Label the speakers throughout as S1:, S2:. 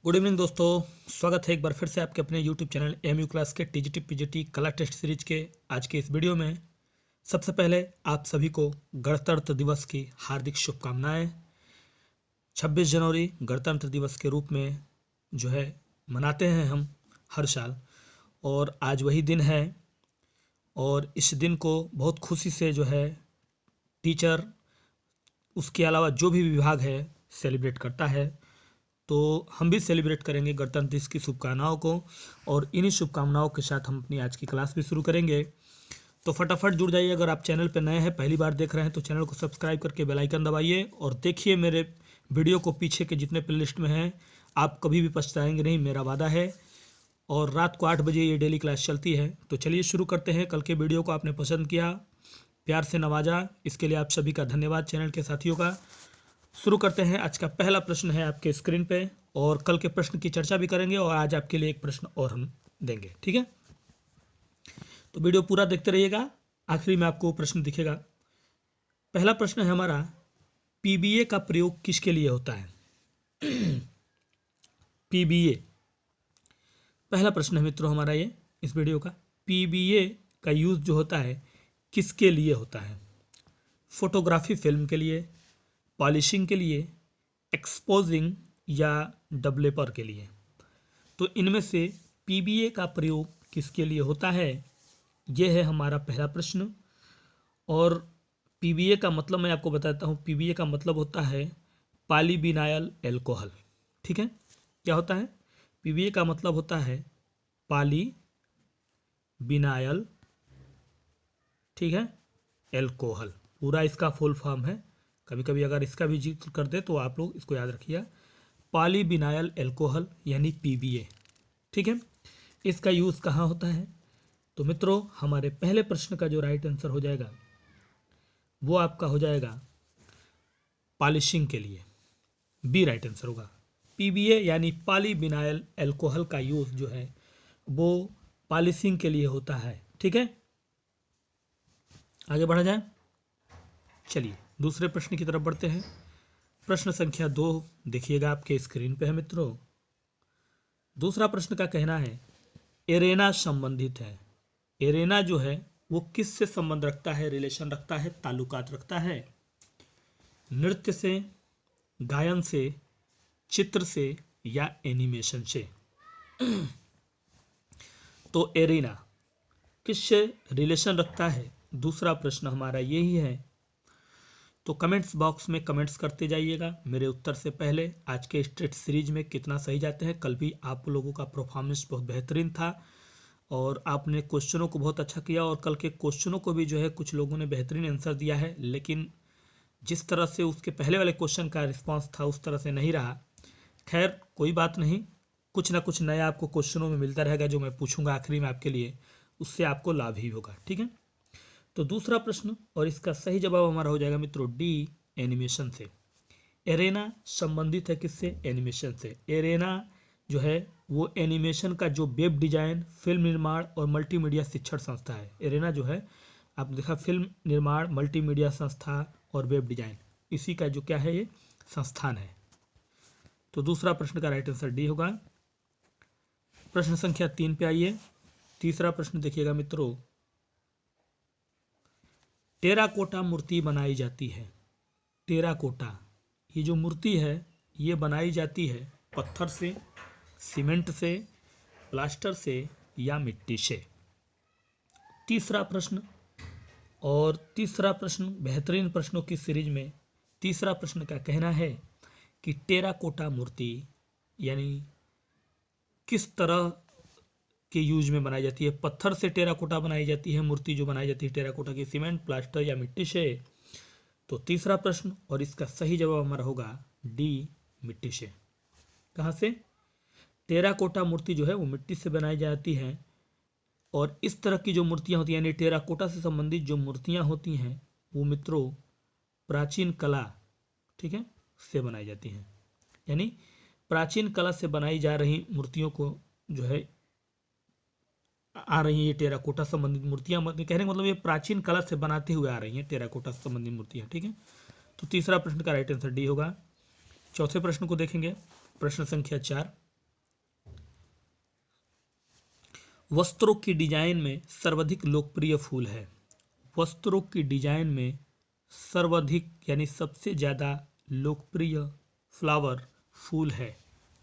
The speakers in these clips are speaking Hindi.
S1: गुड इवनिंग दोस्तों। स्वागत है एक बार फिर से आपके अपने यूट्यूब चैनल एमयू क्लास के टीजीटी पीजीटी कला टेस्ट सीरीज के आज के इस वीडियो में। सबसे पहले आप सभी को गणतंत्र दिवस की हार्दिक शुभकामनाएं। 26 जनवरी गणतंत्र दिवस के रूप में जो है मनाते हैं हम हर साल, और आज वही दिन है। और इस दिन को बहुत खुशी से जो है टीचर, उसके अलावा जो भी विभाग है, सेलिब्रेट करता है। तो हम भी सेलिब्रेट करेंगे गणतंत्र दिवस की शुभकामनाओं को, और इन्हीं शुभकामनाओं के साथ हम अपनी आज की क्लास भी शुरू करेंगे। तो फटाफट जुड़ जाइए। अगर आप चैनल पर नए हैं, पहली बार देख रहे हैं, तो चैनल को सब्सक्राइब करके बेल आइकन दबाइए और देखिए मेरे वीडियो को। पीछे के जितने प्लेलिस्ट में हैं आप कभी भी पछताएंगे नहीं, मेरा वादा है। और रात को 8 बजे ये डेली क्लास चलती है। तो चलिए शुरू करते हैं। कल के वीडियो को आपने पसंद किया, प्यार से नवाजा, इसके लिए आप सभी का धन्यवाद, चैनल के साथियों का। शुरू करते हैं। आज का पहला प्रश्न है आपके स्क्रीन पे, और कल के प्रश्न की चर्चा भी करेंगे, और आज आपके लिए एक प्रश्न और हम देंगे, ठीक है। तो वीडियो पूरा देखते रहिएगा, आखिरी में आपको प्रश्न दिखेगा। पहला प्रश्न है हमारा, पीबीए का प्रयोग किसके लिए होता है? पीबीए पहला प्रश्न है मित्रों हमारा ये इस वीडियो का। पीबीए का यूज जो होता है किसके लिए होता है? फोटोग्राफी फिल्म के लिए, पॉलिशिंग के लिए, एक्सपोजिंग या डेवलपर के लिए। तो इनमें से पीबीए का प्रयोग किसके लिए होता है, यह है हमारा पहला प्रश्न। और पीबीए का मतलब मैं आपको बताता हूँ। पीबीए का मतलब होता है पॉलीविनाइल एल्कोहल, ठीक है। क्या होता है? पीबीए का मतलब होता है पॉलीविनाइल, ठीक है, एल्कोहल। पूरा इसका फुल फॉर्म है। कभी कभी अगर इसका भी जिक्र कर दे तो आप लोग इसको याद रखिए, पॉलीविनाइल एल्कोहल यानी पीबीए, ठीक है। इसका यूज़ कहाँ होता है? तो मित्रों हमारे पहले प्रश्न का जो राइट आंसर हो जाएगा वो आपका हो जाएगा पॉलिशिंग के लिए। बी राइट आंसर होगा। पीबीए यानी पॉलीविनाइल एल्कोहल का यूज़ जो है वो पॉलिशिंग के लिए होता है, ठीक है। आगे बढ़ा जाए। चलिए दूसरे प्रश्न की तरफ बढ़ते हैं। प्रश्न संख्या 2 देखिएगा, आपके स्क्रीन पे है मित्रों। दूसरा प्रश्न का कहना है, एरेना संबंधित है। एरेना जो है वो किस से संबंध रखता है, रिलेशन रखता है, ताल्लुकात रखता है? नृत्य से, गायन से, चित्र से या एनिमेशन से? तो एरेना किससे रिलेशन रखता है, दूसरा प्रश्न हमारा यही है। तो कमेंट्स बॉक्स में कमेंट्स करते जाइएगा मेरे उत्तर से पहले। आज के स्टेट सीरीज में कितना सही जाते हैं। कल भी आप लोगों का परफॉर्मेंस बहुत बेहतरीन था और आपने क्वेश्चनों को बहुत अच्छा किया, और कल के क्वेश्चनों को भी जो है कुछ लोगों ने बेहतरीन आंसर दिया है, लेकिन जिस तरह से उसके पहले वाले क्वेश्चन का रिस्पांस था उस तरह से नहीं रहा। खैर कोई बात नहीं, कुछ ना कुछ नया आपको क्वेश्चनों में मिलता रहेगा जो मैं पूछूंगा आखिरी में आपके लिए, उससे आपको लाभ ही होगा, ठीक है। तो दूसरा प्रश्न, और इसका सही जवाब हमारा हो जाएगा मित्रों डी, एनिमेशन से। एरेना संबंधित है किससे? एनिमेशन से। एरेना जो है वो एनिमेशन का जो वेब डिजाइन, फिल्म निर्माण और मल्टीमीडिया शिक्षण संस्था है। एरेना जो है आपने देखा, फिल्म निर्माण, मल्टीमीडिया संस्था और वेब डिजाइन, इसी का जो क्या है ये संस्थान है। तो दूसरा प्रश्न का राइट आंसर डी होगा। प्रश्न संख्या 3 पे आइए। तीसरा प्रश्न देखिएगा मित्रों, टेराकोटा मूर्ति बनाई जाती है। टेराकोटा ये जो मूर्ति है ये बनाई जाती है पत्थर से, सीमेंट से, प्लास्टर से या मिट्टी से? तीसरा प्रश्न, और तीसरा प्रश्न बेहतरीन प्रश्नों की सीरीज में तीसरा प्रश्न का कहना है कि टेराकोटा मूर्ति यानी किस तरह के यूज में बनाई जाती है? पत्थर से टेराकोटा बनाई जाती है मूर्ति, जो बनाई जाती है टेराकोटा की, सीमेंट, प्लास्टर या मिट्टी से? तो तीसरा प्रश्न, और इसका सही जवाब हमारा होगा डी, मिट्टी से। कहाँ से? टेराकोटा मूर्ति जो है वो मिट्टी से बनाई जाती है, और इस तरह की जो मूर्तियाँ होती हैं यानी टेराकोटा से संबंधित जो मूर्तियाँ होती हैं वो मित्रों प्राचीन कला, ठीक है, से बनाई जाती हैं। यानी प्राचीन कला से बनाई जा रही मूर्तियों को जो है आ रही है ये टेराकोटा संबंधित मूर्तियाँ, कहने का मतलब ये प्राचीन कला से बनाते हुए आ रही हैं टेराकोटा से संबंधित मूर्तियाँ, ठीक है। तो तीसरा प्रश्न का राइट आंसर डी होगा। चौथे प्रश्न को देखेंगे, प्रश्न संख्या 4। वस्त्रों की डिजाइन में सर्वाधिक लोकप्रिय फूल है। वस्त्रों की डिजाइन में सर्वाधिक यानी सबसे ज़्यादा लोकप्रिय फ्लावर फूल है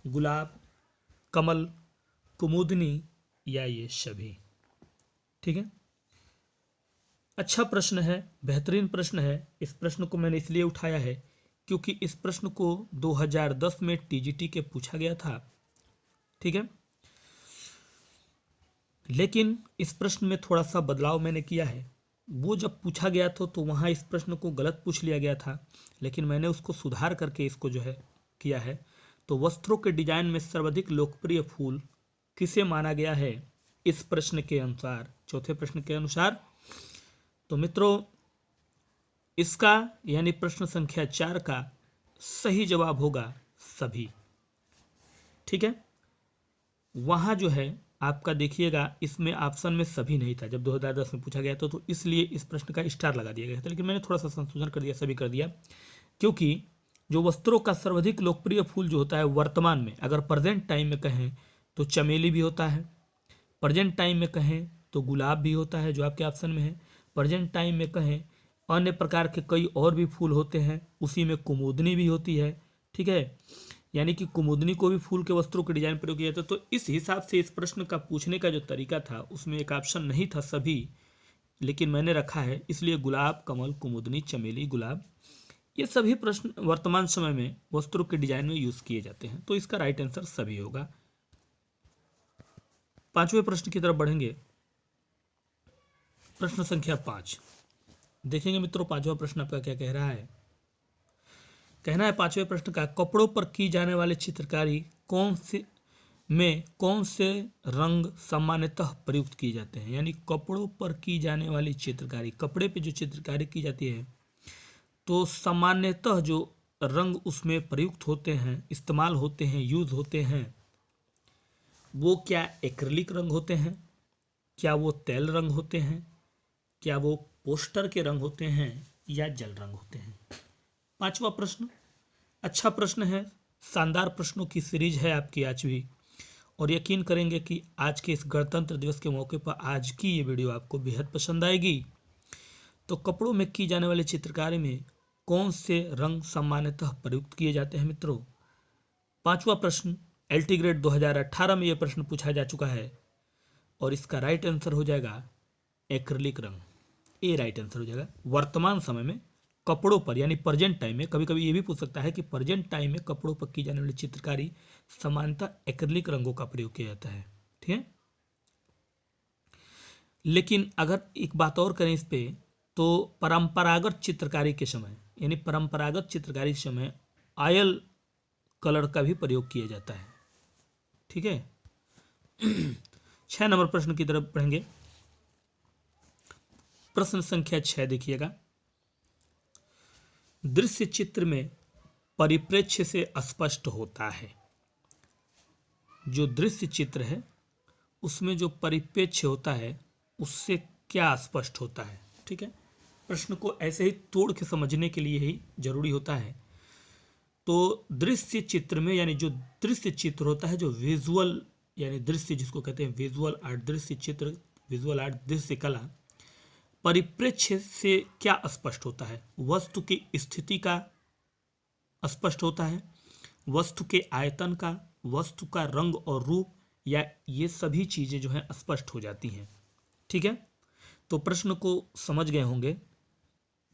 S1: गुलाब, कमल, कुमुदनी या ये सभी। ठीक है, अच्छा प्रश्न है, बेहतरीन प्रश्न है। इस प्रश्न को मैंने इसलिए उठाया है क्योंकि इस प्रश्न को 2010 में टीजीटी के पूछा गया था। ठीक है, लेकिन इस प्रश्न में थोड़ा सा बदलाव मैंने किया है। वो जब पूछा गया था तो वहाँ इस प्रश्न को गलत पूछ लिया गया था, लेकिन मैंने उसको सुधार करके इसको जो है किया है। तो वस्त्रों के डिजाइन में सर्वाधिक लोकप्रिय फूल किसे माना गया है इस प्रश्न के अनुसार, चौथे प्रश्न के अनुसार? तो मित्रों, इसका यानी प्रश्न संख्या 4 का सही जवाब होगा सभी। ठीक है, वहाँ जो है आपका देखिएगा इसमें ऑप्शन में सभी नहीं था जब 2010 में पूछा गया था, तो इसलिए इस प्रश्न का स्टार लगा दिया गया था। लेकिन मैंने थोड़ा सा संशोधन कर दिया, सभी कर दिया, क्योंकि जो वस्त्रों का सर्वाधिक लोकप्रिय फूल जो होता है वर्तमान में, अगर प्रेजेंट टाइम में कहें तो चमेली भी होता है, प्रेजेंट टाइम में कहें तो गुलाब भी होता है जो आपके ऑप्शन में है, प्रेजेंट टाइम में कहें अन्य प्रकार के कई और भी फूल होते हैं, उसी में कुमुदनी भी होती है। ठीक है, यानी कि कुमुदनी को भी फूल के वस्त्रों के डिजाइन प्रयोग किया जाता है। तो इस हिसाब से इस प्रश्न का पूछने का जो तरीका था उसमें एक ऑप्शन नहीं था सभी, लेकिन मैंने रखा है, इसलिए गुलाब, कमल, कुमुदनी, चमेली, गुलाब, ये सभी प्रश्न वर्तमान समय में वस्त्रों के डिजाइन में यूज किए जाते हैं। तो इसका राइट आंसर सभी होगा। पांचवें प्रश्न की तरफ बढ़ेंगे। प्रश्न संख्या 5 देखेंगे मित्रों। पांचवा प्रश्न आपका क्या कह रहा है? कहना है पांचवें प्रश्न का, कपड़ों पर की जाने वाली चित्रकारी कौन से रंग सामान्यतः प्रयुक्त किए जाते हैं? यानी कपड़ों पर की जाने वाली चित्रकारी, कपड़े पे जो चित्रकारी की जाती है तो सामान्यतः जो रंग उसमें प्रयुक्त होते हैं, इस्तेमाल होते हैं, यूज होते हैं, वो क्या एक्रिलिक रंग होते हैं, क्या वो तेल रंग होते हैं, क्या वो पोस्टर के रंग होते हैं, या जल रंग होते हैं? पांचवा प्रश्न अच्छा प्रश्न है, शानदार प्रश्नों की सीरीज है आपकी आज भी, और यकीन करेंगे कि आज के इस गणतंत्र दिवस के मौके पर आज की ये वीडियो आपको बेहद पसंद आएगी। तो कपड़ों में की जाने वाली चित्रकारी में कौन से रंग सामान्यतः प्रयुक्त किए जाते हैं मित्रों? पांचवा प्रश्न एलटी ग्रेड 2018 में यह प्रश्न पूछा जा चुका है और इसका राइट आंसर हो जाएगा एक्रिलिक रंग। ये राइट आंसर हो जाएगा। वर्तमान समय में कपड़ों पर यानी प्रेजेंट टाइम में, कभी कभी ये भी पूछ सकता है कि प्रेजेंट टाइम में कपड़ों पर की जाने वाली चित्रकारी सामान्यतः एक्रिलिक रंगों का प्रयोग किया जाता है। ठीक है, लेकिन अगर एक बात और करें इस पे, तो परंपरागत चित्रकारी के समय यानी परंपरागत चित्रकारी के समय ऑयल कलर का भी प्रयोग किया जाता है। ठीक है, 6 नंबर प्रश्न की तरफ पढ़ेंगे। प्रश्न संख्या 6 देखिएगा। दृश्य चित्र में परिप्रेक्ष्य से स्पष्ट होता है। जो दृश्य चित्र है उसमें जो परिप्रेक्ष्य होता है उससे क्या स्पष्ट होता है? ठीक है, प्रश्न को ऐसे ही तोड़ के समझने के लिए ही जरूरी होता है। तो दृश्य चित्र में यानी जो दृश्य चित्र होता है, जो विजुअल यानी दृश्य जिसको कहते हैं विजुअल आर्ट, दृश्य चित्र, विजुअल आर्ट, दृश्य कला, परिप्रेक्ष्य से क्या स्पष्ट होता है? वस्तु की स्थिति का स्पष्ट होता है, वस्तु के आयतन का, वस्तु का रंग और रूप, या ये सभी चीजें जो है स्पष्ट हो जाती हैं। ठीक है, तो प्रश्न को समझ गए होंगे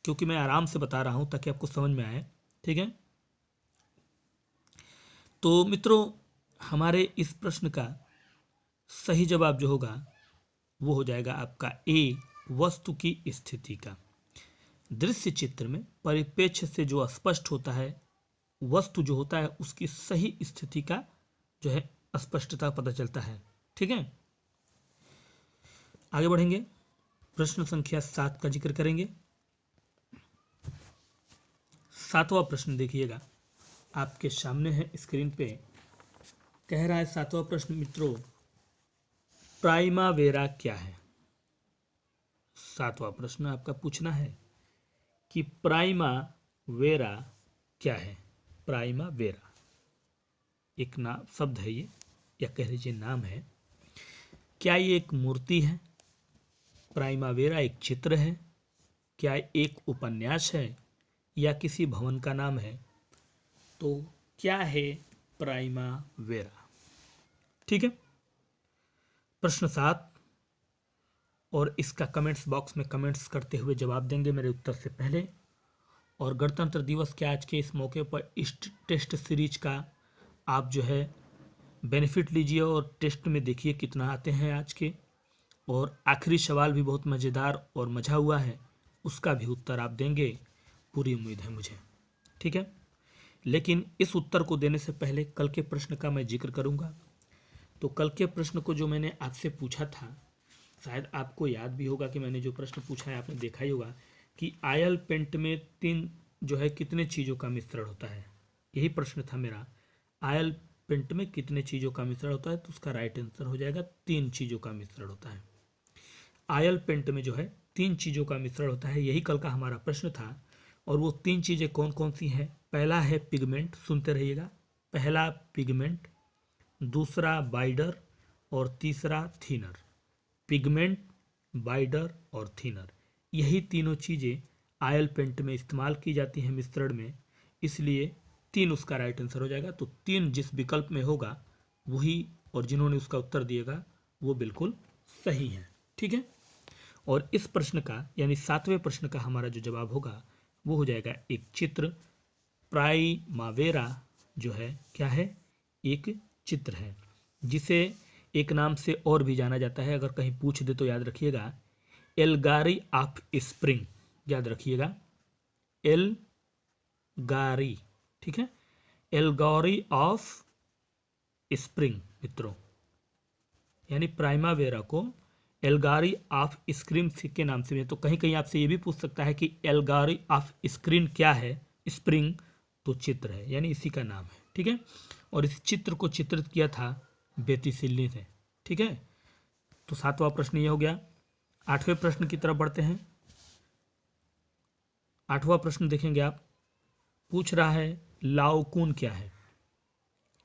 S1: क्योंकि मैं आराम से बता रहा हूं ताकि आपको समझ में आए। ठीक है, तो मित्रों हमारे इस प्रश्न का सही जवाब जो होगा वो हो जाएगा आपका ए, वस्तु की स्थिति का। दृश्य चित्र में परिप्रेक्ष्य से जो स्पष्ट होता है, वस्तु जो होता है उसकी सही स्थिति का जो है स्पष्टता पता चलता है। ठीक है, आगे बढ़ेंगे। प्रश्न संख्या 7 का जिक्र करेंगे। 7वां प्रश्न देखिएगा, आपके सामने है स्क्रीन पे। कह रहा है 7वां प्रश्न मित्रों, प्राइमावेरा क्या है? 7वां प्रश्न आपका पूछना है कि प्राइमावेरा क्या है? प्राइमावेरा एक नाम शब्द है ये, या कह लीजिए नाम है। क्या ये एक मूर्ति है? प्राइमावेरा एक चित्र है? क्या एक उपन्यास है या किसी भवन का नाम है? तो क्या है प्राइमावेरा? ठीक है। प्रश्न 7, और इसका कमेंट्स बॉक्स में कमेंट्स करते हुए जवाब देंगे मेरे उत्तर से पहले। और गणतंत्र दिवस के आज के इस मौके पर इस टेस्ट सीरीज का आप जो है बेनिफिट लीजिए और टेस्ट में देखिए कितना आते हैं आज के। और आखिरी सवाल भी बहुत मज़ेदार और मज़ा हुआ है, उसका भी उत्तर आप देंगे, पूरी उम्मीद है मुझे। ठीक है। लेकिन इस उत्तर को देने से पहले कल के प्रश्न का मैं जिक्र करूंगा। तो कल के प्रश्न को जो मैंने आपसे पूछा था, शायद आपको याद भी होगा कि मैंने जो प्रश्न पूछा है आपने देखा ही होगा कि आयल पेंट में तीन जो है कितने चीज़ों का मिश्रण होता है। यही प्रश्न था मेरा, आयल पेंट में कितने चीज़ों का मिश्रण होता है। तो उसका राइट आंसर हो जाएगा 3 चीज़ों का मिश्रण होता है। आयल पेंट में जो है 3 चीज़ों का मिश्रण होता है, यही कल का हमारा प्रश्न था। और वो 3 चीज़ें कौन कौन सी हैं? पहला है पिगमेंट, सुनते रहिएगा। पहला पिगमेंट, दूसरा बाइडर और तीसरा थिनर। पिगमेंट, बाइडर और थिनर, यही तीनों चीज़ें आयल पेंट में इस्तेमाल की जाती हैं मिश्रण में, इसलिए 3 उसका राइट आंसर हो जाएगा। तो 3 जिस विकल्प में होगा वही, और जिन्होंने उसका उत्तर दिएगा वो बिल्कुल सही है। ठीक है। और इस प्रश्न का यानी 7वें प्रश्न का हमारा जो जवाब होगा वो हो जाएगा एक चित्र। प्राइमावेरा जो है क्या है? एक चित्र है, जिसे एक नाम से और भी जाना जाता है। अगर कहीं पूछ दे तो याद रखिएगा, एल्गारी ऑफ स्प्रिंग, याद रखिएगा, एल्गारी। ठीक है, एल्गारी ऑफ स्प्रिंग मित्रों, यानी प्राइमावेरा को एल्गारी ऑफ स्क्रीन के नाम से भी। तो कहीं कहीं आपसे ये भी पूछ सकता है कि एल्गारी ऑफ स्क्रीन क्या है? स्प्रिंग तो चित्र है, यानी इसी का नाम है। ठीक है। और इस चित्र को चित्रित किया था बेतिसिल्ली ने। ठीक है। तो 7वां प्रश्न ये हो गया। 8वें प्रश्न की तरफ बढ़ते हैं। 8वां प्रश्न देखेंगे आप, पूछ रहा है लाओकुन क्या है?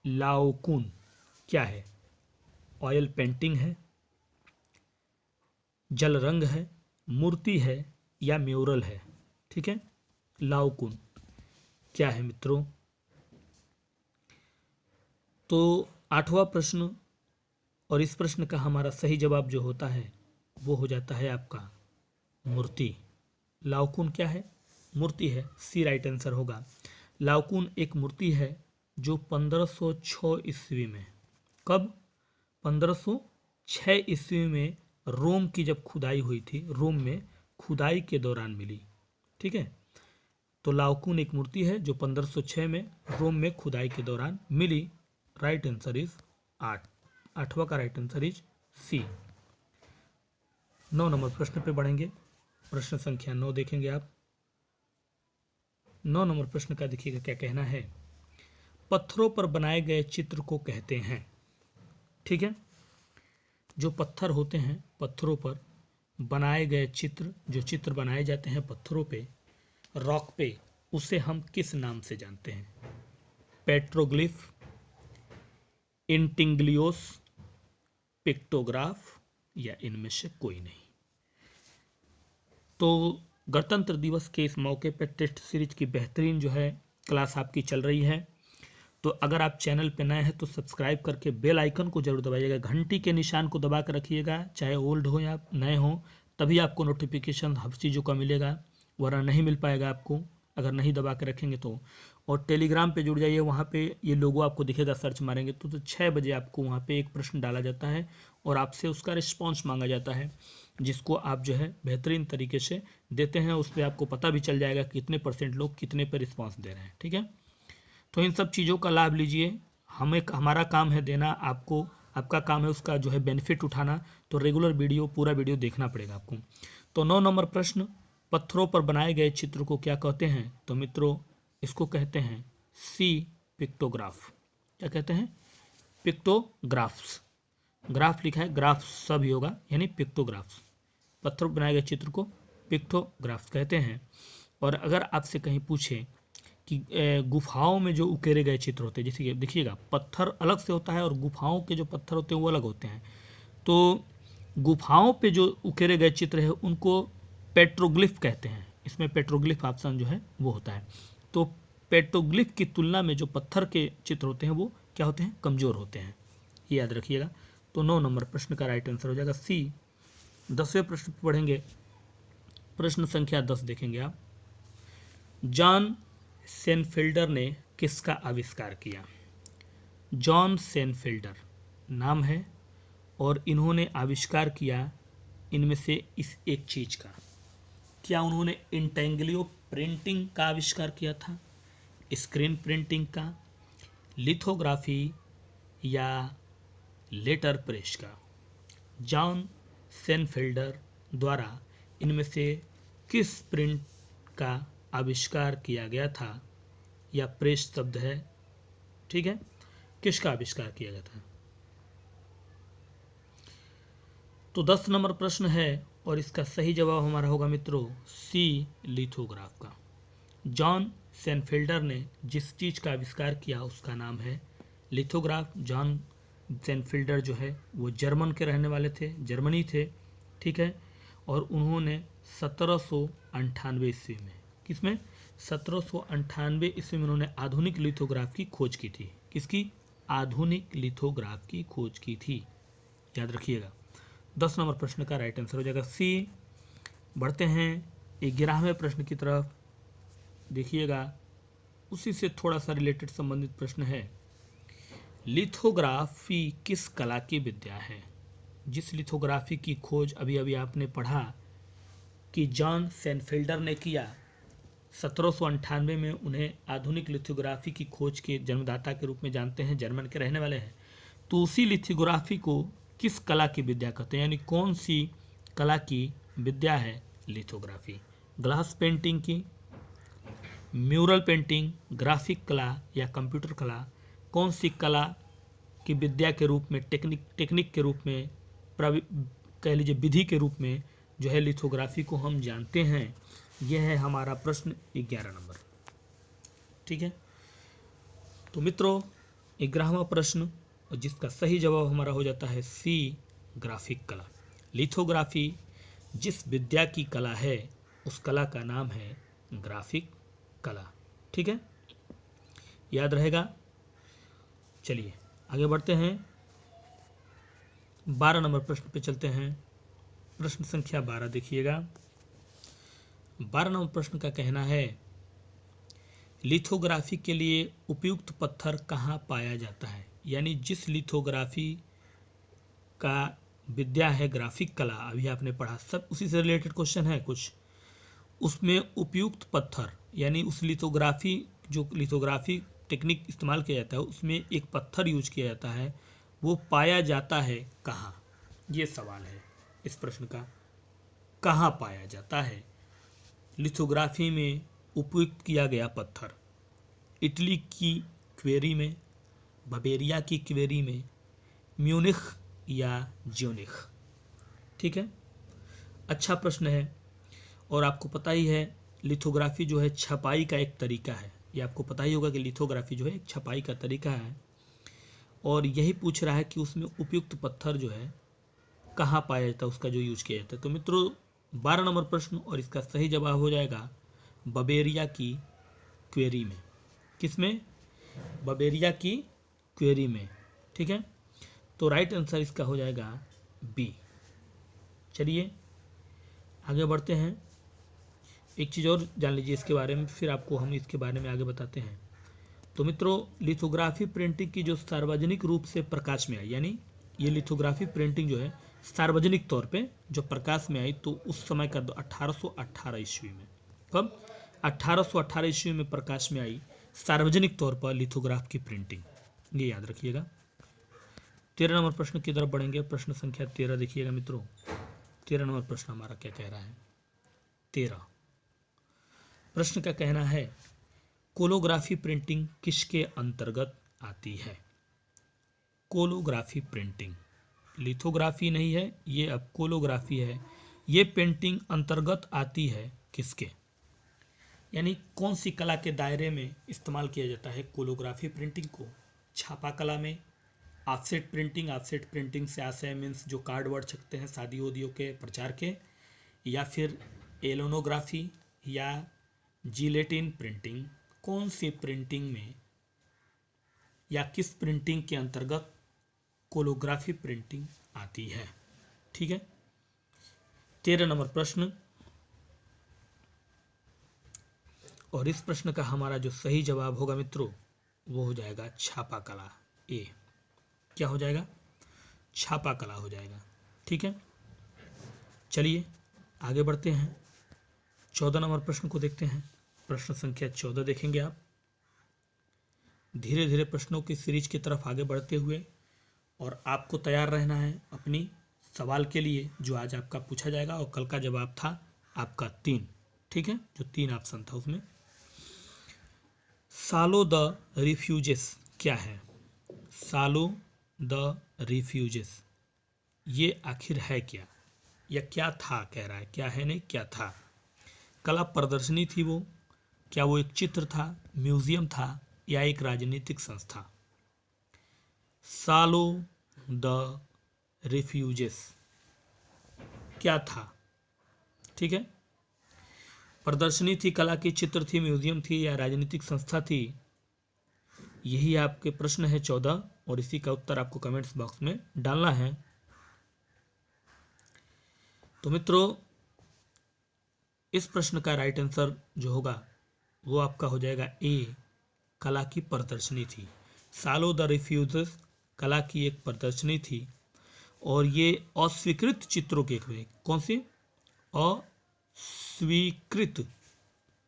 S1: लाओकुन क्या है? ऑयल पेंटिंग है, जल रंग है, मूर्ति है या म्यूरल है? ठीक है। लाओकुन क्या है मित्रों? तो 8वां प्रश्न और इस प्रश्न का हमारा सही जवाब जो होता है वो हो जाता है आपका मूर्ति। लाओकुन क्या है? मूर्ति है, सी राइट आंसर होगा। लाओकुन एक मूर्ति है जो 1506 ईस्वी में, कब? 1506 ईस्वी में रोम की जब खुदाई हुई थी, रोम में खुदाई के दौरान मिली। ठीक है। तो लाओकुन एक मूर्ति है जो 1506 में रोम में खुदाई के दौरान मिली। Right answer is 8। 8वां का right answer is C. 9 number प्रश्न पे बढ़ेंगे। प्रश्न संख्या 9 देखेंगे आप। 9 नंबर प्रश्न का देखिएगा क्या कहना है। पत्थरों पर बनाए गए चित्र को कहते हैं। ठीक है। जो पत्थर होते हैं, पत्थरों पर बनाए गए चित्र, जो चित्र बनाए जाते हैं पत्थरों पे, रॉक पे, उसे हम किस नाम से जानते हैं? पेट्रोग्लिफ, इंटिंग्लियोस, पिक्टोग्राफ या इनमें से कोई नहीं। तो गणतंत्र दिवस के इस मौके पर टेस्ट सीरीज की बेहतरीन जो है क्लास आपकी चल रही है। तो अगर आप चैनल पे नए हैं तो सब्सक्राइब करके बेल आइकन को जरूर दबाइएगा, घंटी के निशान को दबा कर रखिएगा, चाहे ओल्ड हो या नए हो, तभी आपको नोटिफिकेशन हर चीज़ों का मिलेगा, वरना नहीं मिल पाएगा आपको अगर नहीं दबा के रखेंगे तो। और टेलीग्राम पे जुड़ जाइए, वहाँ पे ये लोगो आपको दिखेगा, सर्च मारेंगे तो 6 बजे आपको वहाँ पे एक प्रश्न डाला जाता है और आपसे उसका रिस्पॉन्स मांगा जाता है, जिसको आप जो है बेहतरीन तरीके से देते हैं। उस पर आपको पता भी चल जाएगा कितने % लोग कितने पर रिस्पॉन्स दे रहे हैं। ठीक है। तो इन सब चीज़ों का लाभ लीजिए। हमारा काम है देना आपको, आपका काम है उसका जो है बेनिफिट उठाना। तो रेगुलर वीडियो, पूरा वीडियो देखना पड़ेगा आपको। तो 9 नंबर प्रश्न, पत्थरों पर बनाए गए चित्र को क्या कहते हैं? तो मित्रों इसको कहते हैं सी, पिक्टोग्राफ। क्या कहते हैं? पिक्टोग्राफ्स। ग्राफ लिखा है, ग्राफ सभी होगा, यानी पिक्टोग्राफ्स। पत्थरों पर बनाए गए चित्र को पिक्टोग्राफ्स कहते हैं। और अगर आपसे कहीं पूछे कि गुफाओं में जो उकेरे गए चित्र होते हैं, जैसे कि देखिएगा पत्थर अलग से होता है और गुफाओं के जो पत्थर होते हैं वो अलग होते हैं। तो गुफाओं पे जो उकेरे गए चित्र है उनको पेट्रोग्लिफ कहते हैं। इसमें पेट्रोग्लिफ ऑप्शन जो है वो होता है। तो पेट्रोग्लिफ की तुलना में जो पत्थर के चित्र होते हैं वो क्या होते हैं, कमज़ोर होते हैं, ये याद रखिएगा। तो 9 नंबर प्रश्न का राइट आंसर हो जाएगा सी। 10वें प्रश्न पढ़ेंगे, प्रश्न संख्या 10 देखेंगे आप। जॉन सेनफेल्डर ने किसका आविष्कार किया? जॉन सेनफेल्डर नाम है और इन्होंने आविष्कार किया इनमें से इस एक चीज़ का। क्या उन्होंने इंटेंग्लियो प्रिंटिंग का आविष्कार किया था, स्क्रीन प्रिंटिंग का, लिथोग्राफी या लेटर प्रेस का? जॉन सेनफेल्डर द्वारा इनमें से किस प्रिंट का आविष्कार किया गया था, या प्रेस शब्द है, ठीक है, किसका आविष्कार किया गया था? तो 10 नंबर प्रश्न है और इसका सही जवाब हमारा होगा मित्रों सी, लिथोग्राफ का। जॉन सेनफेल्डर ने जिस चीज़ का आविष्कार किया उसका नाम है लिथोग्राफ। जॉन सेनफेल्डर जो है वो जर्मन के रहने वाले थे, जर्मनी थे, ठीक है। और उन्होंने 1798 ईस्वी में, किसमें, 1798 ईस्वी में उन्होंने आधुनिक लिथोग्राफ की खोज की थी। किसकी? आधुनिक लिथोग्राफ की खोज की थी, याद रखिएगा। 10 नंबर प्रश्न का राइट आंसर हो जाएगा सी। बढ़ते हैं 11वें प्रश्न की तरफ, देखिएगा उसी से थोड़ा सा रिलेटेड संबंधित प्रश्न है। लिथोग्राफी किस कला की विद्या है? जिस लिथोग्राफी की खोज अभी अभी आपने पढ़ा कि जॉन सेनफेल्डर ने किया, 1798 में उन्हें आधुनिक लिथोग्राफी की खोज के जन्मदाता के रूप में जानते हैं, जर्मन के रहने वाले हैं। तो उसी लिथोग्राफी को किस कला की विद्या कहते हैं, यानी कौन सी कला की विद्या है लिथोग्राफी? ग्लास पेंटिंग की, म्यूरल पेंटिंग, ग्राफिक कला या कंप्यूटर कला? कौन सी कला की विद्या के रूप में, टेक्निक के रूप में, कह लीजिए विधि के रूप में जो है लिथोग्राफी को हम जानते हैं? यह है हमारा प्रश्न 11 नंबर, ठीक है। तो मित्रों 11वां प्रश्न, और जिसका सही जवाब हमारा हो जाता है सी, ग्राफिक कला। लिथोग्राफी जिस विद्या की कला है उस कला का नाम है ग्राफिक कला, ठीक है, याद रहेगा। चलिए आगे बढ़ते हैं, 12 नंबर प्रश्न पे चलते हैं। प्रश्न संख्या 12 देखिएगा। 12 नंबर प्रश्न का कहना है, लिथोग्राफी के लिए उपयुक्त पत्थर कहाँ पाया जाता है? यानी जिस लिथोग्राफी का विद्या है ग्राफिक कला, अभी आपने पढ़ा, सब उसी से रिलेटेड क्वेश्चन है कुछ, उसमें उपयुक्त पत्थर यानी उस लिथोग्राफी, जो लिथोग्राफी टेक्निक इस्तेमाल किया जाता है उसमें एक पत्थर यूज किया जाता है, वो पाया जाता है कहाँ? ये सवाल है इस प्रश्न का, कहाँ पाया जाता है लिथोग्राफी में उपयुक्त किया गया पत्थर? इटली की क्वेरी में, बवेरिया की क्वेरी में, म्यूनिख या ज्यूनिख? ठीक है, अच्छा प्रश्न है। और आपको पता ही है लिथोग्राफी जो है छपाई का एक तरीका है, ये आपको पता ही होगा कि लिथोग्राफी जो है एक छपाई का तरीका है, और यही पूछ रहा है कि उसमें उपयुक्त पत्थर जो है कहाँ पाया जाता है, उसका जो यूज किया जाता है। तो मित्रों 12 नंबर प्रश्न, और इसका सही जवाब हो जाएगा बवेरिया की क्वेरी में। किसमें? बवेरिया की क्वेरी में, ठीक है। तो राइट आंसर इसका हो जाएगा बी। चलिए आगे बढ़ते हैं, एक चीज़ और जान लीजिए इसके बारे में, फिर आपको हम इसके बारे में आगे बताते हैं। तो मित्रों लिथोग्राफी प्रिंटिंग की जो सार्वजनिक रूप से प्रकाश में आई, यानी ये लिथोग्राफी प्रिंटिंग जो है सार्वजनिक तौर पे जो प्रकाश में आई, तो उस समय का 1818 ईस्वी में। कब? 1818 ईस्वी में प्रकाश में आई सार्वजनिक तौर पर लिथोग्राफ की प्रिंटिंग, ये याद रखिएगा। 13 नंबर प्रश्न की तरफ बढ़ेंगे, प्रश्न संख्या 13 देखिएगा मित्रों। 13 नंबर प्रश्न हमारा क्या कह रहा है? 13 प्रश्न का कहना है, कोलोग्राफी प्रिंटिंग किसके अंतर्गत आती है? कोलोग्राफी प्रिंटिंग, लिथोग्राफी नहीं है ये, अब कोलोग्राफी है। ये पेंटिंग अंतर्गत आती है किसके, यानी कौन सी कला के दायरे में इस्तेमाल किया जाता है कोलोग्राफी प्रिंटिंग को? छापा कला में, ऑफसेट प्रिंटिंग से आशय मीन्स जो कार्ड वर्ड छपते हैं शादी उदियों के प्रचार के, या फिर एलोनोग्राफी या जिलेटिन प्रिंटिंग, कौन सी प्रिंटिंग में या किस प्रिंटिंग के अंतर्गत कोलोग्राफी प्रिंटिंग आती है। ठीक है। 13 नंबर प्रश्न, और इस प्रश्न का हमारा जो सही जवाब होगा मित्रों वो हो जाएगा छापा कला। ए क्या हो जाएगा? छापा कला हो जाएगा। ठीक है, चलिए आगे बढ़ते हैं। 14 नंबर प्रश्न को देखते हैं। प्रश्न संख्या 14 देखेंगे आप। धीरे धीरे प्रश्नों की सीरीज की तरफ आगे बढ़ते हुए, और आपको तैयार रहना है अपनी सवाल के लिए जो आज आपका पूछा जाएगा, और कल का जवाब था आपका 3। ठीक है, जो 3 ऑप्शन था उसमें सालो द रिफ्यूजेस क्या है? सालो द रिफ्यूजेस ये आखिर है क्या, या क्या था? कह रहा है क्या है नहीं क्या था। कला प्रदर्शनी थी वो, क्या वो एक चित्र था, म्यूजियम था, या एक राजनीतिक संस्था? सालो द रिफ्यूजेस क्या था? ठीक है, प्रदर्शनी थी, कला की चित्र थी, म्यूजियम थी, या राजनीतिक संस्था थी? यही आपके प्रश्न है 14, और इसी का उत्तर आपको कमेंट्स बॉक्स में डालना है। तो मित्रों इस प्रश्न का राइट आंसर जो होगा वो आपका हो जाएगा ए, कला की प्रदर्शनी थी। सालो द रिफ्यूजेस कला की एक प्रदर्शनी थी, और ये अस्वीकृत चित्रों के कौन से अस्वीकृत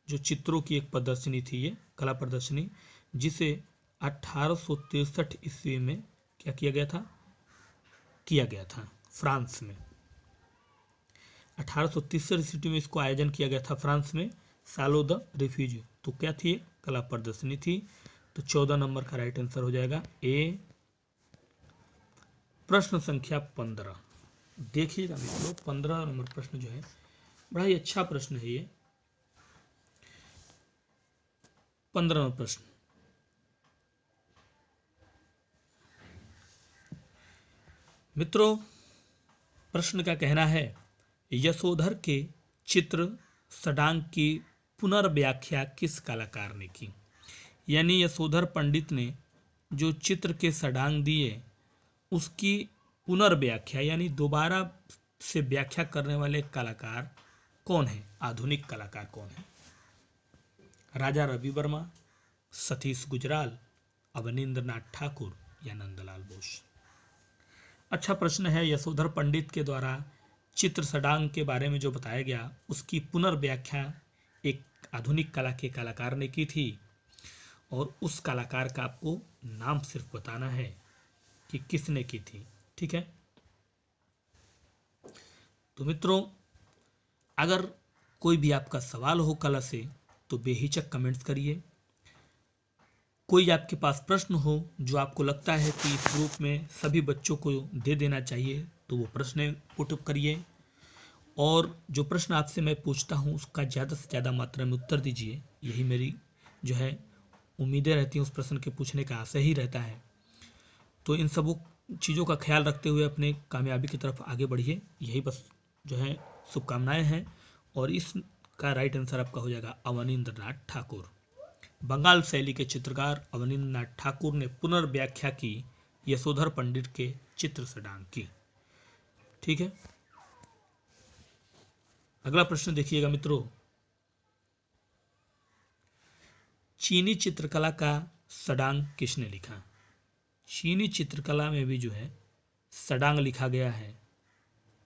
S1: जो चित्रों की एक प्रदर्शनी थी, ये कला प्रदर्शनी, जिसे 1863 ईस्वी में क्या किया गया था फ्रांस में। 1863 ईस्वी में इसको आयोजन किया गया था फ्रांस में, सालो द रिफ्यूज। तो क्या थी? कला प्रदर्शनी थी। तो 14 नंबर का राइट आंसर हो जाएगा ए। प्रश्न संख्या 15 देखिएगा मित्रों। 15 नंबर प्रश्न जो है बड़ा ही अच्छा प्रश्न है ये। 15 नंबर प्रश्न, मित्रों प्रश्न का कहना है यशोधर के चित्र सडांग की पुनर्व्याख्या किस कलाकार ने की? यानी यशोधर पंडित ने जो चित्र के सडांग दिए उसकी पुनर्व्याख्या यानी दोबारा से व्याख्या करने वाले कलाकार कौन है? आधुनिक कलाकार कौन है? राजा रवि वर्मा, सतीश गुजराल, अवनींद्र नाथ ठाकुर, या नंदलाल बोस? अच्छा प्रश्न है। यशोधर पंडित के द्वारा चित्र सडांग के बारे में जो बताया गया उसकी पुनर्व्याख्या एक आधुनिक कला के कलाकार ने की थी, और उस कलाकार का आपको नाम सिर्फ बताना है कि किसने की थी। ठीक है। तो मित्रों अगर कोई भी आपका सवाल हो कला से तो बेहिचक कमेंट्स करिए। कोई आपके पास प्रश्न हो जो आपको लगता है कि इस ग्रुप में सभी बच्चों को दे देना चाहिए तो वो प्रश्न पुट करिए, और जो प्रश्न आपसे मैं पूछता हूँ उसका ज़्यादा से ज़्यादा मात्रा में उत्तर दीजिए। यही मेरी जो है उम्मीदें रहती हैं, उस प्रश्न के पूछने का आशय ही रहता है। तो इन सब चीज़ों का ख्याल रखते हुए अपने कामयाबी की तरफ आगे बढ़िए, यही बस जो है शुभकामनाएं हैं। और इसका राइट आंसर आपका हो जाएगा अवनींद्र नाथ ठाकुर। बंगाल शैली के चित्रकार अवनींद्र नाथ ठाकुर ने पुनर्व्याख्या की यशोधर पंडित के चित्र सडांग की। ठीक है। अगला प्रश्न देखिएगा मित्रों। चीनी चित्रकला का सडांग किसने लिखा? चीनी चित्रकला में भी जो है सडांग लिखा गया है,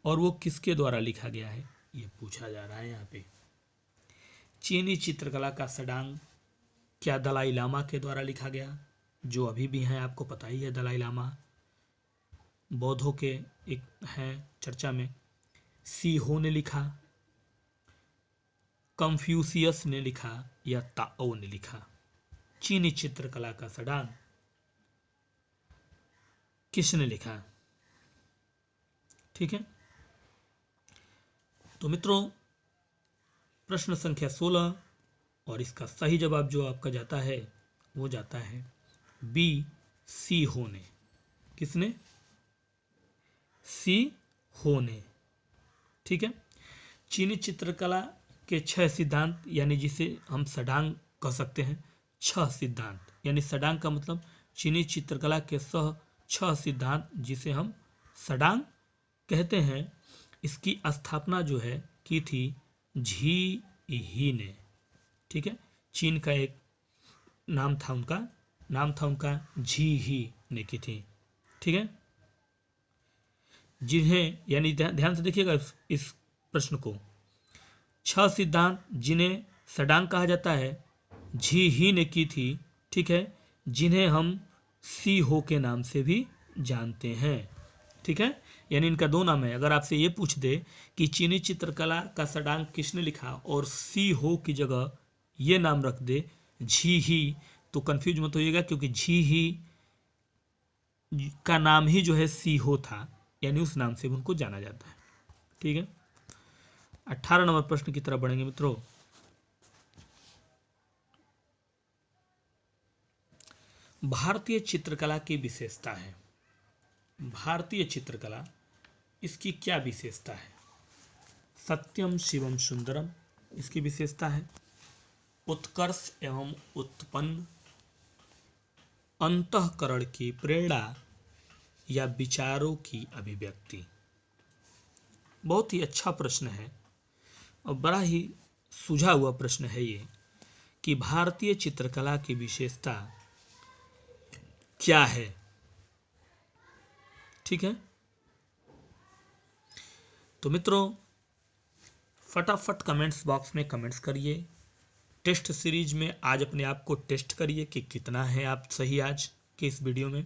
S1: और वो किसके द्वारा लिखा गया है ये पूछा जा रहा है यहाँ पे। चीनी चित्रकला का सडांग क्या दलाई लामा के द्वारा लिखा गया, जो अभी भी हैं, आपको पता ही है दलाई लामा बौद्धों के एक हैं चर्चा में। सी हो ने लिखा, कंफ्यूशियस ने लिखा, या ताओ ने लिखा? चीनी चित्रकला का सडांग किसने लिखा? ठीक है। तो मित्रों प्रश्न संख्या 16, और इसका सही जवाब जो आपका जाता है वो जाता है बी, सी हो ने। किसने? सी हो ने। ठीक है। चीनी चित्रकला के 6 सिद्धांत, यानी जिसे हम षडांग कह सकते हैं। 6 सिद्धांत, यानी षडांग का मतलब चीनी चित्रकला के 6 सिद्धांत, जिसे हम षडांग कहते हैं। इसकी स्थापना जो है की थी झी ही ने। ठीक है। चीन का एक नाम था उनका झी ही ने की थी। ठीक है। जिन्हें, यानी ध्यान से देखिएगा इस प्रश्न को, 6 सिद्धांत जिन्हें षडांग कहा जाता है, झी ही ने की थी। ठीक है। जिन्हें हम सी हो के नाम से भी जानते हैं। ठीक है। यानी इनका 2 नाम है। अगर आपसे ये पूछ दे कि चीनी चित्रकला का षडांग किसने लिखा और सी हो की जगह ये नाम रख दे झी ही, तो कंफ्यूज मत होइएगा, क्योंकि झी ही का नाम ही जो है सी हो था, यानी उस नाम से उनको जाना जाता है। ठीक है। 18 नंबर प्रश्न की तरफ बढ़ेंगे मित्रों। भारतीय चित्रकला की विशेषता है। भारतीय चित्रकला, इसकी क्या विशेषता है? सत्यम शिवम सुंदरम इसकी विशेषता है। उत्कर्ष एवं उत्पन्न, अंतःकरण की प्रेरणा या विचारों की अभिव्यक्ति। बहुत ही अच्छा प्रश्न है और बड़ा ही सुझा हुआ प्रश्न है ये, कि भारतीय चित्रकला की विशेषता क्या है। ठीक है। तो मित्रों, फटाफट कमेंट्स बॉक्स में कमेंट्स करिए। टेस्ट सीरीज में आज अपने आप को टेस्ट करिए कि कितना है आप सही आज के इस वीडियो में,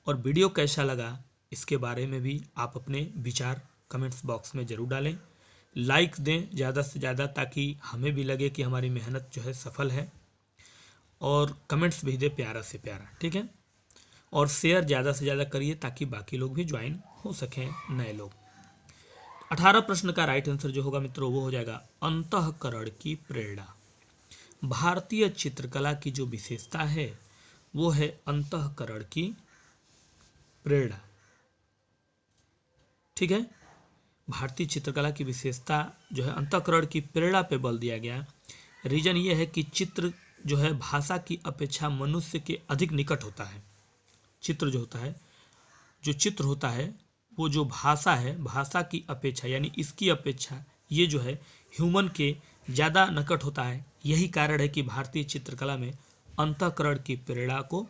S1: और वीडियो कैसा लगा इसके बारे में भी आप अपने विचार कमेंट्स बॉक्स में ज़रूर डालें। लाइक दें ज़्यादा से ज़्यादा, ताकि हमें भी लगे कि हमारी मेहनत जो है सफल है, और कमेंट्स भेज दें प्यारा से प्यारा। ठीक है। और शेयर ज़्यादा से ज़्यादा करिए ताकि बाकी लोग भी ज्वाइन हो सकें, नए लोग। 18 प्रश्न का राइट आंसर जो होगा मित्रों वो हो जाएगा अंतःकरण की प्रेरणा। भारतीय चित्रकला की जो विशेषता है वो है अंतःकरण की प्रेरणा। ठीक है। भारतीय चित्रकला की विशेषता जो है अंतःकरण की प्रेरणा पे बल दिया गया। रीजन ये है कि चित्र जो है भाषा की अपेक्षा मनुष्य के अधिक निकट होता है। चित्र जो होता है, जो चित्र होता है, वो जो भाषा है, भाषा की अपेक्षा यानी इसकी अपेक्षा ये जो है ह्यूमन के ज़्यादा निकट होता है। यही कारण है कि भारतीय चित्रकला में अंतःकरण की प्रेरणा को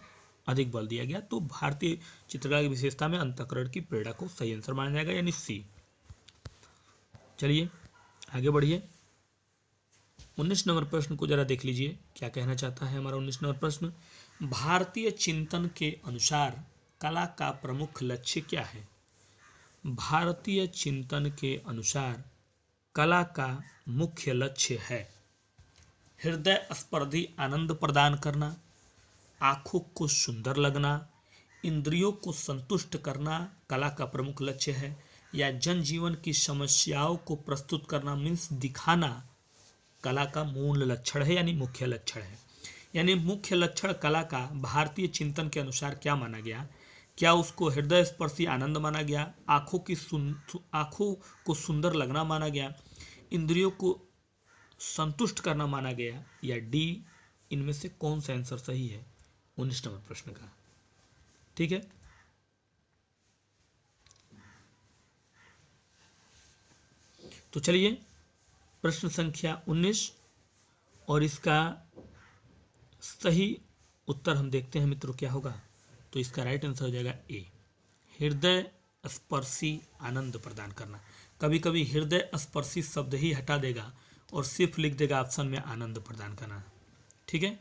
S1: अधिक बल दिया गया। तो भारतीय चित्रकला की विशेषता में अंतःकरण की प्रेरणा को सही आंसर माना जाएगा, यानी सी। चलिए आगे बढ़िए। 19 नंबर प्रश्न को जरा देख लीजिए, क्या कहना चाहता है हमारा 19 नंबर प्रश्न। भारतीय चिंतन के अनुसार कला का प्रमुख लक्ष्य क्या है? भारतीय चिंतन के अनुसार कला का मुख्य लक्ष्य है हृदय स्पर्धी आनंद प्रदान करना, आँखों को सुंदर लगना, इंद्रियों को संतुष्ट करना कला का प्रमुख लक्ष्य है, या जनजीवन की समस्याओं को प्रस्तुत करना मीन्स दिखाना कला का मूल लक्षण है, यानी मुख्य लक्षण है। यानी मुख्य लक्षण कला का भारतीय चिंतन के अनुसार क्या माना गया? क्या उसको हृदय स्पर्शी आनंद माना गया, आँखों को सुंदर लगना माना गया, इंद्रियों को संतुष्ट करना माना गया, या डी, इनमें से कौन सा आंसर सही है 19 नंबर प्रश्न का? ठीक है। तो चलिए प्रश्न संख्या 19 और इसका सही उत्तर हम देखते हैं मित्रों क्या होगा। तो इसका राइट आंसर हो जाएगा ए, हृदय स्पर्शी आनंद प्रदान करना। कभी कभी हृदय स्पर्शी शब्द ही हटा देगा और सिर्फ लिख देगा ऑप्शन में आनंद प्रदान करना। ठीक है।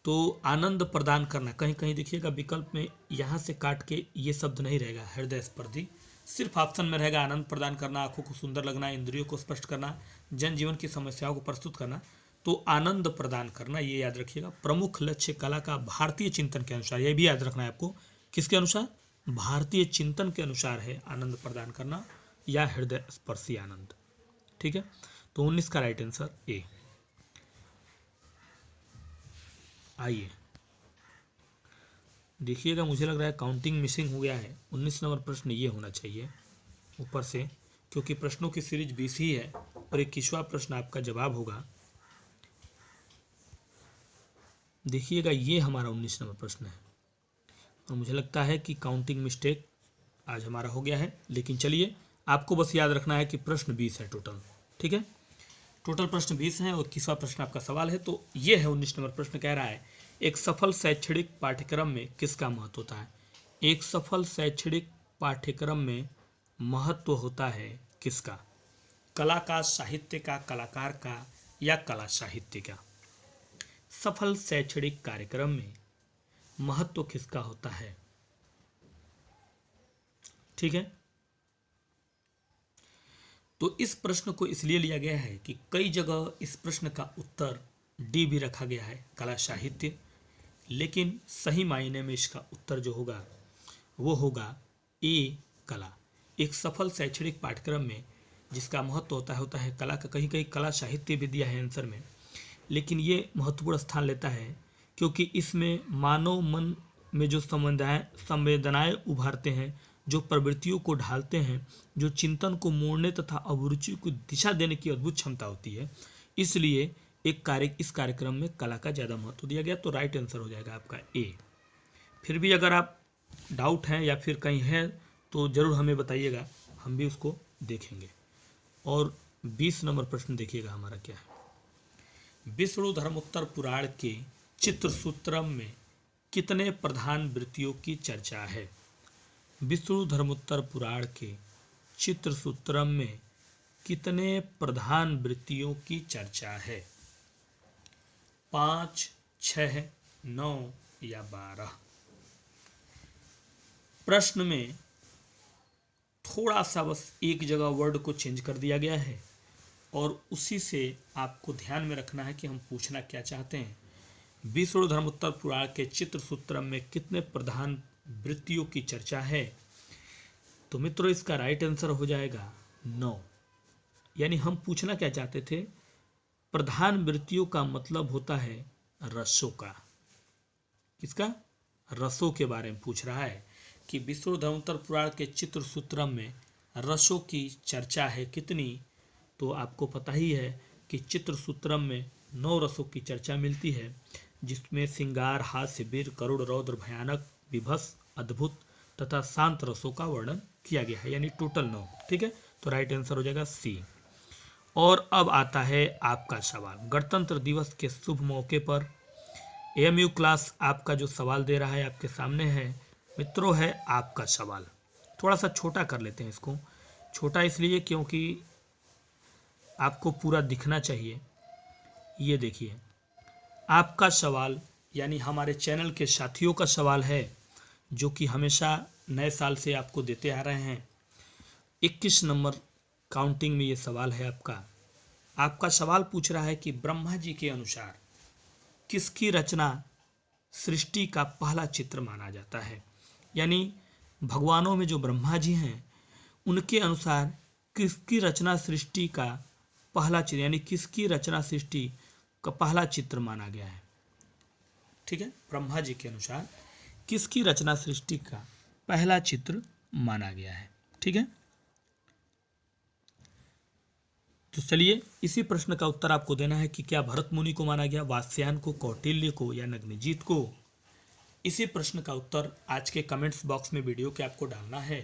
S1: तो आनंद प्रदान करना, कहीं कहीं देखिएगा विकल्प में यहाँ से काट के ये शब्द नहीं रहेगा हृदय स्पर्शी, सिर्फ ऑप्शन में रहेगा आनंद प्रदान करना, आंखों को सुंदर लगना, इंद्रियों को स्पष्ट करना, जनजीवन की समस्याओं को प्रस्तुत करना। तो आनंद प्रदान करना, ये याद रखिएगा, प्रमुख लक्ष्य कला का भारतीय चिंतन के अनुसार, ये भी याद रखना है आपको, किसके अनुसार? भारतीय चिंतन के अनुसार है आनंद प्रदान करना या हृदय स्पर्शी आनंद। ठीक है। तो 19 का राइट आंसर ए। आइए देखिएगा, मुझे लग रहा है काउंटिंग मिसिंग हो गया है। 19 नंबर प्रश्न ये होना चाहिए ऊपर से, क्योंकि प्रश्नों की सीरीज 20 ही है और 21वां प्रश्न आपका जवाब होगा। देखिएगा, ये हमारा 19 नंबर प्रश्न है और मुझे लगता है कि काउंटिंग मिस्टेक आज हमारा हो गया है। लेकिन चलिए, आपको बस याद रखना है कि प्रश्न 20 है टोटल। ठीक है, टोटल प्रश्न 20 हैं और 21वां प्रश्न आपका सवाल है। तो ये है 19 नंबर प्रश्न, कह रहा है एक सफल शैक्षणिक पाठ्यक्रम में किसका महत्व होता है। एक सफल शैक्षणिक पाठ्यक्रम में महत्व होता है किसका? कला का, साहित्य का, कलाकार का या कला साहित्य का? सफल शैक्षणिक कार्यक्रम में महत्व किसका होता है? ठीक है, तो इस प्रश्न को इसलिए लिया गया है कि कई जगह इस प्रश्न का उत्तर डी भी रखा गया है, कला साहित्य, लेकिन सही मायने में इसका उत्तर जो होगा वो होगा ए, कला। एक सफल शैक्षणिक पाठ्यक्रम में जिसका महत्व होता है कला का। कहीं कहीं कला साहित्य भी दिया है आंसर में, लेकिन ये महत्वपूर्ण स्थान लेता है क्योंकि इसमें मानव मन में जो संवेदनाएं उभारते हैं, जो प्रवृत्तियों को ढालते हैं, जो चिंतन को मोड़ने तथा अभिरुचि को दिशा देने की अद्भुत क्षमता होती है, इसलिए इस कार्यक्रम में कला का ज़्यादा महत्व दिया गया। तो राइट आंसर हो जाएगा आपका ए। फिर भी अगर आप डाउट हैं या फिर कहीं है तो ज़रूर हमें बताइएगा, हम भी उसको देखेंगे। और 20 नंबर प्रश्न देखिएगा हमारा क्या है। विष्णु धर्मोत्तर पुराण के चित्रसूत्रम में कितने प्रधान वृत्तियों की चर्चा है? विष्णु धर्मोत्तर पुराण के चित्रसूत्रम में कितने प्रधान वृत्तियों की चर्चा है? 5, 6, 9 या 12? प्रश्न में थोड़ा सा बस एक जगह वर्ड को चेंज कर दिया गया है और उसी से आपको ध्यान में रखना है कि हम पूछना क्या चाहते हैं। विष्णु धर्मोत्तर पुराण के चित्रसूत्रम में कितने प्रधान वृत्तियों की चर्चा है? तो मित्रों, इसका राइट आंसर हो जाएगा 9। यानी हम पूछना क्या चाहते थे, प्रधान वृत्तियों का मतलब होता है रसों का। किसका? रसों के बारे में पूछ रहा है कि विष्णु धर्मोत्तर पुराण के चित्रसूत्रम में रसों की चर्चा है कितनी? तो आपको पता ही है कि चित्रसूत्रम में 9 रसों की चर्चा मिलती है, जिसमें श्रृंगार, हास्य, वीर, करुण, रौद्र, भयानक, विभत्स, अद्भुत तथा शांत रसों का वर्णन किया गया है, यानी टोटल 9। ठीक है, तो राइट आंसर हो जाएगा सी। और अब आता है आपका सवाल। गणतंत्र दिवस के शुभ मौके पर एएमयू क्लास आपका जो सवाल दे रहा है आपके सामने है मित्रों, है आपका सवाल। थोड़ा सा छोटा कर लेते हैं इसको। छोटा इसलिए क्योंकि आपको पूरा दिखना चाहिए। ये देखिए, आपका सवाल यानी हमारे चैनल के साथियों का सवाल है, जो कि हमेशा नए साल से आपको देते आ रहे हैं। 21 नंबर काउंटिंग में ये सवाल है आपका। आपका सवाल पूछ रहा है कि ब्रह्मा जी के अनुसार किसकी रचना सृष्टि का पहला चित्र माना जाता है? यानी भगवानों में जो ब्रह्मा जी हैं, उनके अनुसार किसकी रचना सृष्टि का पहला चित्र, यानी किसकी रचना सृष्टि का पहला चित्र माना गया है? ठीक है, ब्रह्मा जी के अनुसार किसकी रचना सृष्टि का पहला चित्र माना गया है? ठीक है, तो चलिए इसी प्रश्न का उत्तर आपको देना है कि क्या भरत मुनि को माना गया, वात्स्यायन को, कौटिल्य को या नग्नजीत को? इसी प्रश्न का उत्तर आज के कमेंट्स बॉक्स में वीडियो के आपको डालना है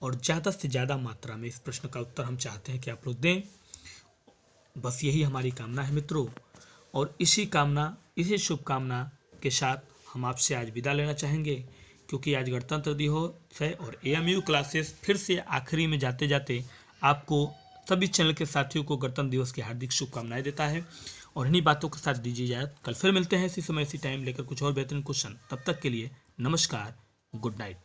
S1: और ज़्यादा से ज़्यादा मात्रा में इस प्रश्न का उत्तर हम चाहते हैं कि आप लोग दें। बस यही हमारी कामना है मित्रों, और इसी शुभकामना के साथ हम आपसे आज विदा लेना चाहेंगे, क्योंकि आज गणतंत्र दिवस है और एएमयू क्लासेस फिर से आखिरी में जाते जाते आपको सभी चैनल के साथियों को गणतंत्र दिवस की हार्दिक शुभकामनाएं देता है। और इन्हीं बातों के साथ दीजिए इजाजत। कल फिर मिलते हैं इसी समय इसी टाइम लेकर कुछ और बेहतरीन क्वेश्चन। तब तक के लिए नमस्कार, गुड नाइट।